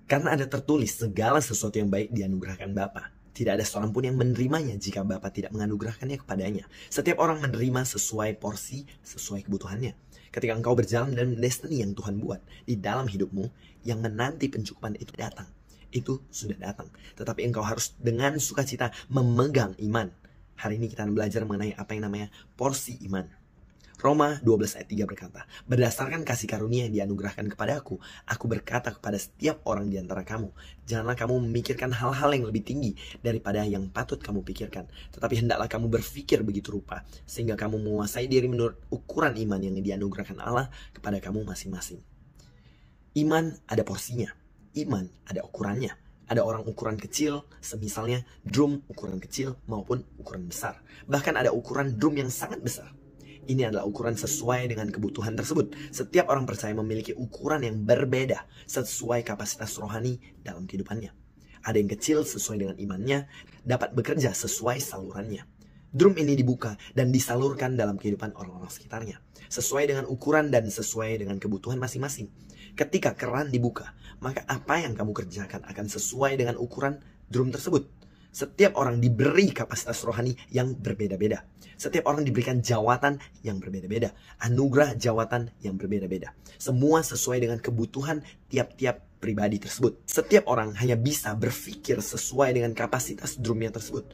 Karena ada tertulis segala sesuatu yang baik dianugerahkan Bapa. Tidak ada seorang pun yang menerimanya jika Bapa tidak menganugerahkannya kepadanya. Setiap orang menerima sesuai porsi, sesuai kebutuhannya. Ketika engkau berjalan dalam destiny yang Tuhan buat di dalam hidupmu, yang menanti pencukupan itu datang. Itu sudah datang. Tetapi engkau harus dengan sukacita memegang iman. Hari ini kita akan belajar mengenai apa yang namanya porsi iman. Roma 12 ayat 3 berkata, berdasarkan kasih karunia yang dianugerahkan kepadaku, aku berkata kepada setiap orang di antara kamu, janganlah kamu memikirkan hal-hal yang lebih tinggi daripada yang patut kamu pikirkan. Tetapi hendaklah kamu berpikir begitu rupa, sehingga kamu menguasai diri menurut ukuran iman yang dianugerahkan Allah kepada kamu masing-masing. Iman ada porsinya, iman ada ukurannya. Ada orang ukuran kecil, semisalnya drum ukuran kecil maupun ukuran besar. Bahkan ada ukuran drum yang sangat besar. Ini adalah ukuran sesuai dengan kebutuhan tersebut. Setiap orang percaya memiliki ukuran yang berbeda sesuai kapasitas rohani dalam kehidupannya. Ada yang kecil sesuai dengan imannya, dapat bekerja sesuai salurannya. Drum ini dibuka dan disalurkan dalam kehidupan orang-orang sekitarnya. Sesuai dengan ukuran dan sesuai dengan kebutuhan masing-masing. Ketika keran dibuka, maka apa yang kamu kerjakan akan sesuai dengan ukuran drum tersebut. Setiap orang diberi kapasitas rohani yang berbeda-beda. Setiap orang diberikan jawatan yang berbeda-beda. Anugerah jawatan yang berbeda-beda. Semua sesuai dengan kebutuhan tiap-tiap pribadi tersebut. Setiap orang hanya bisa berpikir sesuai dengan kapasitas drumnya tersebut.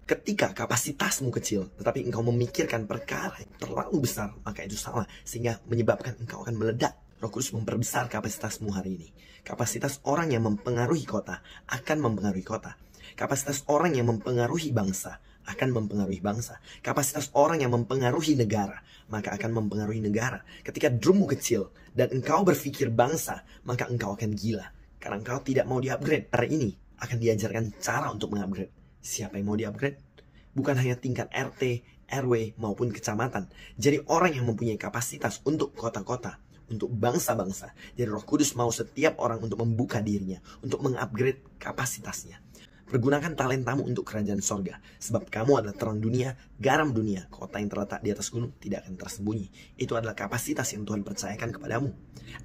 Ketika kapasitasmu kecil, tetapi engkau memikirkan perkara yang terlalu besar, maka itu salah. Sehingga menyebabkan engkau akan meledak. Roh Kudus memperbesar kapasitasmu hari ini. Kapasitas orang yang mempengaruhi kota akan mempengaruhi kota. Kapasitas orang yang mempengaruhi bangsa akan mempengaruhi bangsa. Kapasitas orang yang mempengaruhi negara, maka akan mempengaruhi negara. Ketika drummu kecil dan engkau berpikir bangsa, maka engkau akan gila. Karena engkau tidak mau di-upgrade. Hari ini akan diajarkan cara untuk mengupgrade. Siapa yang mau di-upgrade? Bukan hanya tingkat RT, RW, maupun kecamatan. Jadi orang yang mempunyai kapasitas untuk kota-kota, untuk bangsa-bangsa. Jadi Roh Kudus mau setiap orang untuk membuka dirinya, untuk mengupgrade kapasitasnya. Pergunakan talentamu untuk kerajaan sorga. Sebab kamu adalah terang dunia, garam dunia. Kota yang terletak di atas gunung tidak akan tersembunyi. Itu adalah kapasitas yang Tuhan percayakan kepadamu.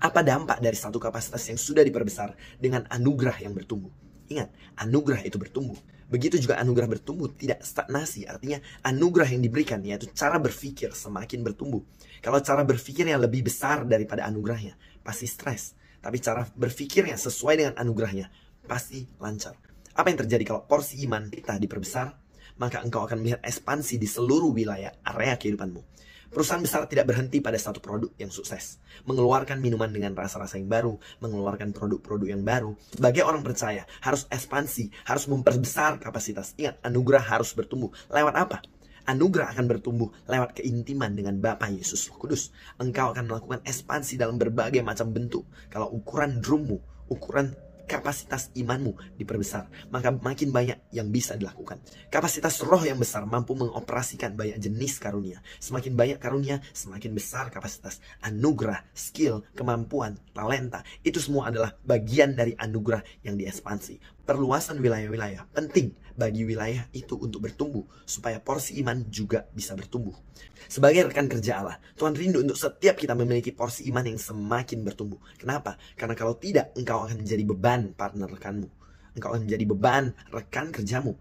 Apa dampak dari satu kapasitas yang sudah diperbesar dengan anugerah yang bertumbuh? Ingat, anugerah itu bertumbuh. Begitu juga anugerah bertumbuh tidak stagnasi. Artinya anugerah yang diberikan, yaitu cara berpikir semakin bertumbuh. Kalau cara berpikirnya lebih besar daripada anugerahnya, pasti stres. Tapi cara berpikirnya sesuai dengan anugerahnya, pasti lancar. Apa yang terjadi kalau porsi iman kita diperbesar? Maka engkau akan melihat ekspansi di seluruh wilayah area kehidupanmu. Perusahaan besar tidak berhenti pada satu produk yang sukses. Mengeluarkan minuman dengan rasa-rasa yang baru, mengeluarkan produk-produk yang baru. Sebagai orang percaya, harus ekspansi, harus memperbesar kapasitas. Ingat, anugerah harus bertumbuh. Lewat apa? Anugerah akan bertumbuh lewat keintiman dengan Bapa Yesus Roh Kudus. Engkau akan melakukan ekspansi dalam berbagai macam bentuk. Kalau ukuran drummu, ukuran kapasitas imanmu diperbesar, maka makin banyak yang bisa dilakukan. Kapasitas roh yang besar mampu mengoperasikan banyak jenis karunia. Semakin banyak karunia, semakin besar kapasitas. Anugerah, skill, kemampuan, talenta, itu semua adalah bagian dari anugerah yang diekspansi. Perluasan wilayah-wilayah penting bagi wilayah itu untuk bertumbuh, supaya porsi iman juga bisa bertumbuh. Sebagai rekan kerja Allah, Tuhan rindu untuk setiap kita memiliki porsi iman yang semakin bertumbuh. Kenapa? Karena kalau tidak, engkau akan menjadi beban partner rekanmu. Engkau akan menjadi beban rekan kerjamu.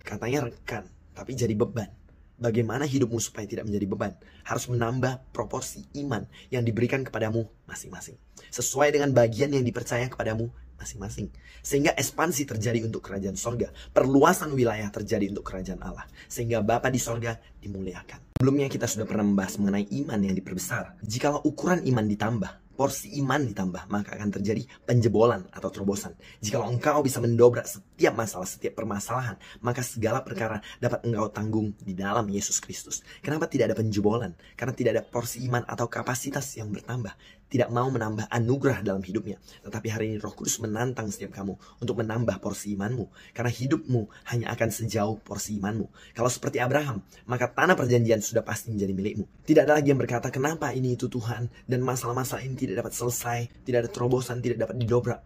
Katanya rekan, tapi jadi beban. Bagaimana hidupmu supaya tidak menjadi beban? Harus menambah proporsi iman yang diberikan kepadamu masing-masing. Sesuai dengan bagian yang dipercaya kepadamu masing-masing. Sehingga ekspansi terjadi untuk kerajaan sorga. Perluasan wilayah terjadi untuk kerajaan Allah. Sehingga Bapa di sorga dimuliakan. Sebelumnya kita sudah pernah membahas mengenai iman yang diperbesar. Jikalau ukuran iman ditambah, porsi iman ditambah, maka akan terjadi penjebolan atau terobosan. Jikalau engkau bisa mendobrak setiap masalah, setiap permasalahan, maka segala perkara dapat engkau tanggung di dalam Yesus Kristus. Kenapa tidak ada penjebolan? Karena tidak ada porsi iman atau kapasitas yang bertambah. Tidak mau menambah anugerah dalam hidupnya. Tetapi hari ini Roh Kudus menantang setiap kamu untuk menambah porsi imanmu. Karena hidupmu hanya akan sejauh porsi imanmu. Kalau seperti Abraham, maka tanah perjanjian sudah pasti menjadi milikmu. Tidak ada lagi yang berkata, kenapa ini itu Tuhan, dan masalah-masalah ini tidak dapat selesai, tidak ada terobosan, tidak dapat didobrak.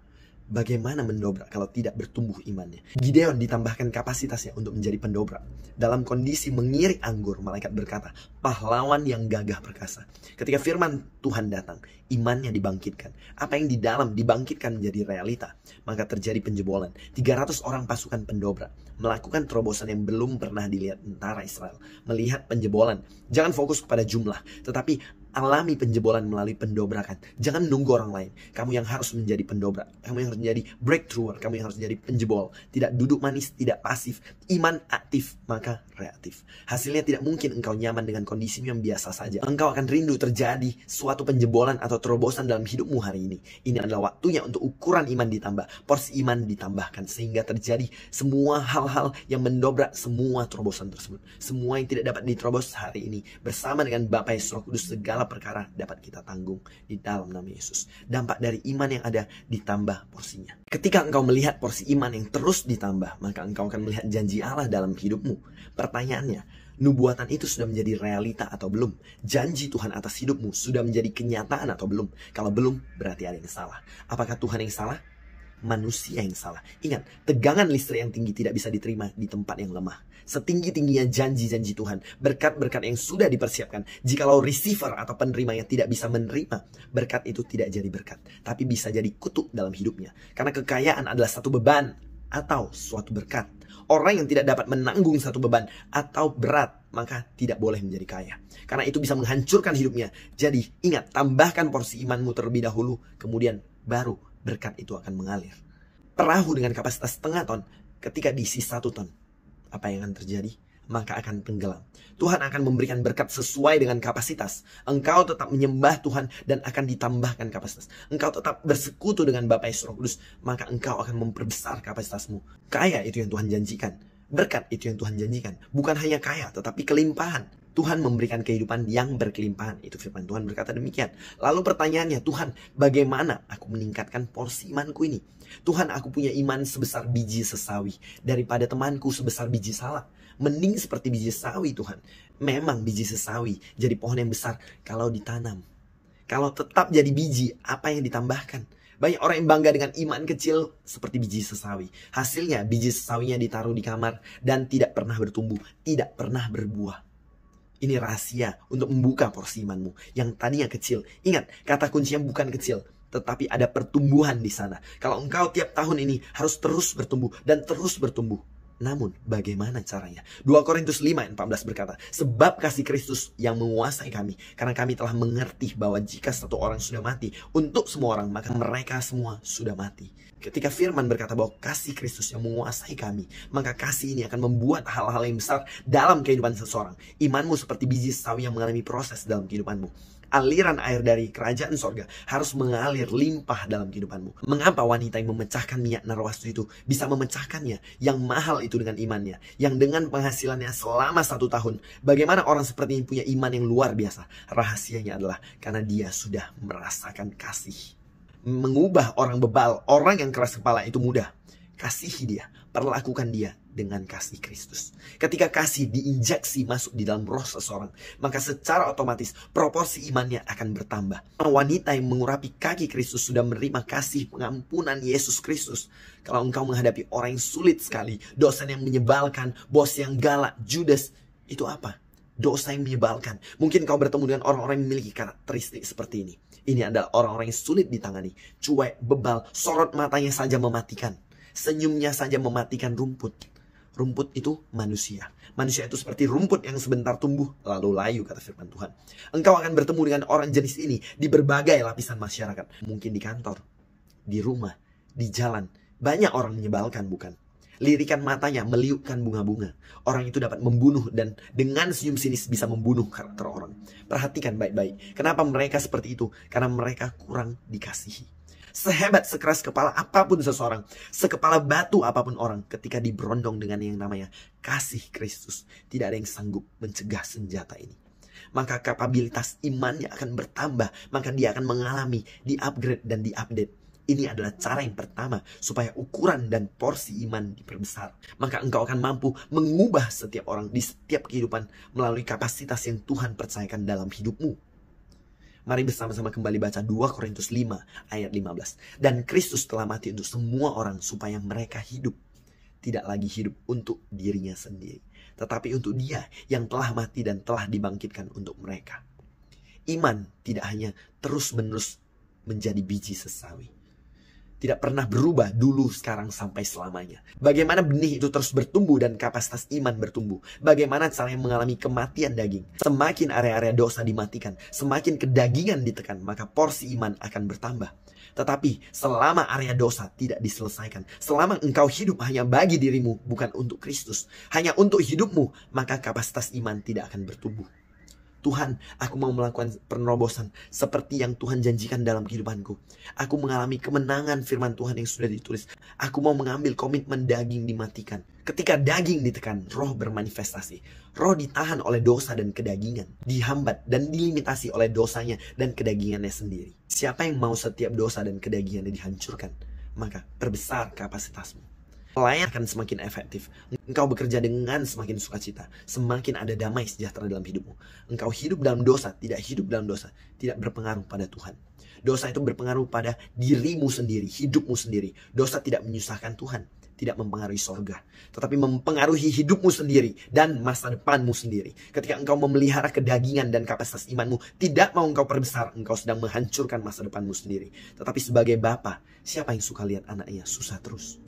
Bagaimana mendobrak kalau tidak bertumbuh imannya? Gideon ditambahkan kapasitasnya untuk menjadi pendobrak. Dalam kondisi mengirik anggur, malaikat berkata, pahlawan yang gagah perkasa. Ketika firman Tuhan datang, imannya dibangkitkan. Apa yang di dalam dibangkitkan menjadi realita. Maka terjadi penjebolan. 300 orang pasukan pendobrak melakukan terobosan yang belum pernah dilihat tentara Israel. Melihat penjebolan. Jangan fokus kepada jumlah, tetapi alami penjebolan melalui pendobrakan. Jangan nunggu orang lain. Kamu yang harus menjadi pendobrak. Kamu yang harus menjadi breakthrough. Kamu yang harus menjadi penjebol. Tidak duduk manis, tidak pasif. Iman aktif, maka reaktif. Hasilnya tidak mungkin engkau nyaman dengan kondisimu yang biasa saja. Engkau akan rindu terjadi suatu penjebolan atau terobosan dalam hidupmu hari ini. Ini adalah waktunya untuk ukuran iman ditambah. Porsi iman ditambahkan. Sehingga terjadi semua hal-hal yang mendobrak semua terobosan tersebut. Semua yang tidak dapat diterobos hari ini. Bersama dengan Bapa Yesus Roh Kudus, segala perkara dapat kita tanggung di dalam nama Yesus. Dampak dari iman yang ada ditambah porsinya. Ketika engkau melihat porsi iman yang terus ditambah, maka engkau akan melihat janji Allah dalam hidupmu. Pertanyaannya, nubuatan itu sudah menjadi realita atau belum? Janji Tuhan atas hidupmu sudah menjadi kenyataan atau belum? Kalau belum, berarti ada yang salah. Apakah Tuhan yang salah? Manusia yang salah. Ingat, tegangan listrik yang tinggi tidak bisa diterima di tempat yang lemah. Setinggi-tingginya janji-janji Tuhan, berkat-berkat yang sudah dipersiapkan, jikalau receiver atau penerimanya tidak bisa menerima, berkat itu tidak jadi berkat, tapi bisa jadi kutuk dalam hidupnya. Karena kekayaan adalah satu beban atau suatu berkat. Orang yang tidak dapat menanggung satu beban atau berat, maka tidak boleh menjadi kaya. Karena itu bisa menghancurkan hidupnya. Jadi ingat, tambahkan porsi imanmu terlebih dahulu, kemudian baru berkat itu akan mengalir. Perahu dengan kapasitas setengah ton, ketika diisi 1 ton, apa yang akan terjadi? Maka akan tenggelam. Tuhan akan memberikan berkat sesuai dengan kapasitas. Engkau tetap menyembah Tuhan dan akan ditambahkan kapasitas. Engkau tetap bersekutu dengan Bapa Yesus Roh Kudus, maka engkau akan memperbesar kapasitasmu. Kaya itu yang Tuhan janjikan. Berkat itu yang Tuhan janjikan. Bukan hanya kaya, tetapi kelimpahan. Tuhan memberikan kehidupan yang berkelimpahan. Itu firman Tuhan berkata demikian. Lalu pertanyaannya, Tuhan, bagaimana aku meningkatkan porsi imanku ini? Tuhan, aku punya iman sebesar biji sesawi daripada temanku sebesar biji salak. Mending seperti biji sawi, Tuhan. Memang biji sesawi jadi pohon yang besar kalau ditanam. Kalau tetap jadi biji, apa yang ditambahkan? Banyak orang yang bangga dengan iman kecil seperti biji sesawi. Hasilnya biji sesawinya ditaruh di kamar dan tidak pernah bertumbuh, tidak pernah berbuah. Ini rahasia untuk membuka porsi imanmu yang tadinya kecil. Ingat, kata kuncinya bukan kecil, tetapi ada pertumbuhan di sana. Kalau engkau tiap tahun ini harus terus bertumbuh dan terus bertumbuh. Namun bagaimana caranya? 2 Korintus 5 ayat 14 berkata, sebab kasih Kristus yang menguasai kami, karena kami telah mengerti bahwa jika satu orang sudah mati untuk semua orang, maka mereka semua sudah mati. Ketika firman berkata bahwa kasih Kristus yang menguasai kami, maka kasih ini akan membuat hal-hal yang besar dalam kehidupan seseorang. Imanmu seperti biji sawi yang mengalami proses dalam kehidupanmu. Aliran air dari kerajaan sorga harus mengalir limpah dalam kehidupanmu. Mengapa wanita yang memecahkan minyak narwastu itu bisa memecahkannya? Yang mahal itu dengan imannya, yang dengan penghasilannya selama 1 tahun. Bagaimana orang seperti ini punya iman yang luar biasa? Rahasianya adalah karena dia sudah merasakan kasih. Mengubah orang bebal, orang yang keras kepala itu mudah. Kasihi dia, perlakukan dia dengan kasih Kristus. Ketika kasih diinjeksi masuk di dalam roh seseorang, maka secara otomatis proporsi imannya akan bertambah. Wanita yang mengurapi kaki Kristus sudah menerima kasih pengampunan Yesus Kristus. Kalau engkau menghadapi orang yang sulit sekali, dosen yang menyebalkan, bos yang galak, Judas, itu apa? Dosa yang menyebalkan. Mungkin kau bertemu dengan orang-orang yang memiliki karakteristik seperti ini. Ini adalah orang-orang yang sulit ditangani. Cuek, bebal, sorot matanya saja mematikan. Senyumnya saja mematikan rumput. Rumput itu manusia. Manusia itu seperti rumput yang sebentar tumbuh lalu layu, kata firman Tuhan. Engkau akan bertemu dengan orang jenis ini di berbagai lapisan masyarakat. Mungkin di kantor, di rumah, di jalan. Banyak orang menyebalkan, bukan? Lirikan matanya meliupkan bunga-bunga. Orang itu dapat membunuh dan dengan senyum sinis bisa membunuh karakter orang. Perhatikan baik-baik. Kenapa mereka seperti itu? Karena mereka kurang dikasihi. Sehebat, sekeras kepala apapun seseorang, sekepala batu apapun orang, ketika diberondong dengan yang namanya kasih Kristus, tidak ada yang sanggup mencegah senjata ini. Maka kapabilitas imannya akan bertambah, maka dia akan mengalami di-upgrade dan di-update. Ini adalah cara yang pertama supaya ukuran dan porsi iman diperbesar. Maka engkau akan mampu mengubah setiap orang di setiap kehidupan melalui kapasitas yang Tuhan percayakan dalam hidupmu. Mari bersama-sama kembali baca 2 Korintus 5 ayat 15. Dan Kristus telah mati untuk semua orang supaya mereka hidup. Tidak lagi hidup untuk dirinya sendiri, tetapi untuk Dia yang telah mati dan telah dibangkitkan untuk mereka. Iman tidak hanya terus-menerus menjadi biji sesawi. Tidak pernah berubah dulu, sekarang, sampai selamanya. Bagaimana benih itu terus bertumbuh dan kapasitas iman bertumbuh. Bagaimana caranya mengalami kematian daging. Semakin area-area dosa dimatikan, semakin kedagingan ditekan, maka porsi iman akan bertambah. Tetapi selama area dosa tidak diselesaikan, selama engkau hidup hanya bagi dirimu, bukan untuk Kristus, hanya untuk hidupmu, maka kapasitas iman tidak akan bertumbuh. Tuhan, aku mau melakukan penerobosan seperti yang Tuhan janjikan dalam kehidupanku. Aku mengalami kemenangan firman Tuhan yang sudah ditulis. Aku mau mengambil komitmen daging dimatikan. Ketika daging ditekan, roh bermanifestasi. Roh ditahan oleh dosa dan kedagingan. Dihambat dan dilimitasi oleh dosanya dan kedagingannya sendiri. Siapa yang mau setiap dosa dan kedagingannya dihancurkan, maka perbesar kapasitasmu. Pelayan akan semakin efektif. Engkau bekerja dengan semakin sukacita. Semakin ada damai sejahtera dalam hidupmu. Engkau hidup dalam dosa, tidak hidup dalam dosa, tidak berpengaruh pada Tuhan. Dosa itu berpengaruh pada dirimu sendiri, hidupmu sendiri. Dosa tidak menyusahkan Tuhan, tidak mempengaruhi sorga, tetapi mempengaruhi hidupmu sendiri dan masa depanmu sendiri. Ketika engkau memelihara kedagingan dan kapasitas imanmu, tidak mau engkau perbesar, engkau sedang menghancurkan masa depanmu sendiri. Tetapi sebagai bapa, siapa yang suka lihat anaknya susah terus?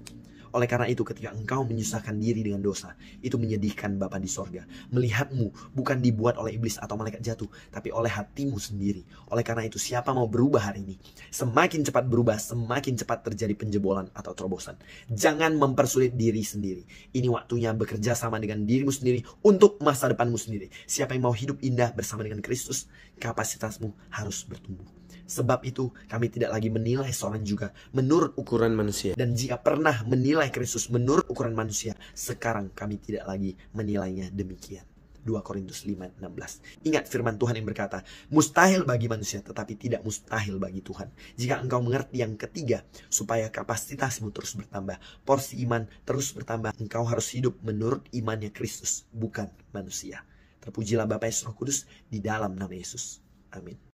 Oleh karena itu, ketika engkau menyusahkan diri dengan dosa, itu menyedihkan Bapa di sorga. Melihatmu bukan dibuat oleh iblis atau malaikat jatuh, tapi oleh hatimu sendiri. Oleh karena itu, siapa mau berubah hari ini? Semakin cepat berubah, semakin cepat terjadi penjebolan atau terobosan. Jangan mempersulit diri sendiri. Ini waktunya bekerja sama dengan dirimu sendiri untuk masa depanmu sendiri. Siapa yang mau hidup indah bersama dengan Kristus, kapasitasmu harus bertumbuh. Sebab itu kami tidak lagi menilai seorang juga menurut ukuran manusia. Dan jika pernah menilai Kristus menurut ukuran manusia, sekarang kami tidak lagi menilainya demikian. 2 Korintus 5:16. Ingat firman Tuhan yang berkata, mustahil bagi manusia tetapi tidak mustahil bagi Tuhan. Jika engkau mengerti yang ketiga, supaya kapasitasmu terus bertambah, porsi iman terus bertambah, engkau harus hidup menurut imannya Kristus, bukan manusia. Terpujilah Bapa, Yesus, Roh Kudus di dalam nama Yesus. Amin.